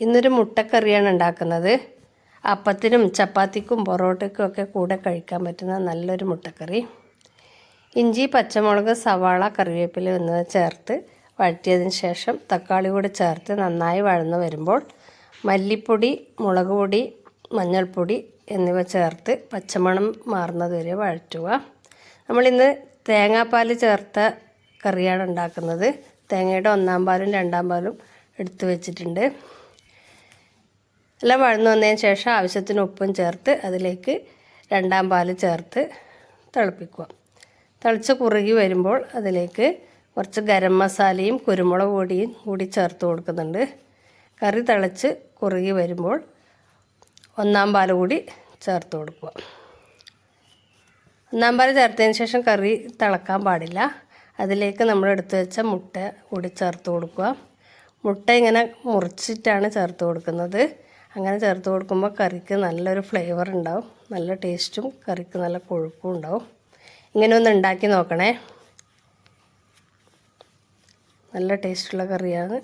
ഇന്നൊരു മുട്ടക്കറിയാണ് ഉണ്ടാക്കുന്നത്. അപ്പത്തിനും ചപ്പാത്തിക്കും പൊറോട്ടയ്ക്കും ഒക്കെ കൂടെ കഴിക്കാൻ പറ്റുന്ന നല്ലൊരു മുട്ടക്കറി. ഇഞ്ചി, പച്ചമുളക്, സവാള, കറിവേപ്പില എന്നിവ ചേർത്ത് വഴറ്റിയതിന് ശേഷം തക്കാളി കൂടി ചേർത്ത് നന്നായി വഴന്നു വരുമ്പോൾ മല്ലിപ്പൊടി, മുളക് പൊടി, മഞ്ഞൾപ്പൊടി എന്നിവ ചേർത്ത് പച്ചമണം മാറുന്നത് വരെ വഴറ്റുക. നമ്മളിന്ന് തേങ്ങാപ്പാൽ ചേർത്ത കറിയാണ് ഉണ്ടാക്കുന്നത്. തേങ്ങയുടെ 1-ാം പാലും 2-ാം പാലും എടുത്തു വെച്ചിട്ടുണ്ട്. എല്ലാം വഴന്നു വന്നതിന് ശേഷം ആവശ്യത്തിന് ഉപ്പും ചേർത്ത് അതിലേക്ക് 2-ാം പാൽ ചേർത്ത് തിളപ്പിക്കുക. തിളച്ച് കുറുകി വരുമ്പോൾ അതിലേക്ക് കുറച്ച് ഗരം മസാലയും കുരുമുളക് പൊടിയും കൂടി ചേർത്ത് കൊടുക്കുന്നുണ്ട്. കറി തിളച്ച് കുറുകി വരുമ്പോൾ 1-ാം പാൽ കൂടി ചേർത്ത് കൊടുക്കുക. 1-ാം പാൽ ചേർത്തതിന് ശേഷം കറി തിളക്കാൻ പാടില്ല. അതിലേക്ക് നമ്മൾ എടുത്തു വെച്ച മുട്ട കൂടി ചേർത്ത് കൊടുക്കുക. മുട്ട ഇങ്ങനെ മുറിച്ചിട്ടാണ് ചേർത്ത് കൊടുക്കുന്നത്. അങ്ങനെ ചേർത്ത് കൊടുക്കുമ്പോൾ കറിക്ക് നല്ലൊരു ഫ്ലേവർ ഉണ്ടാവും, നല്ല ടേസ്റ്റും കറിക്ക് നല്ല കൊഴുപ്പും ഉണ്ടാവും. ഇങ്ങനെ ഒന്ന് ഉണ്ടാക്കി നോക്കണേ. നല്ല ടേസ്റ്റുള്ള കറിയാണ്.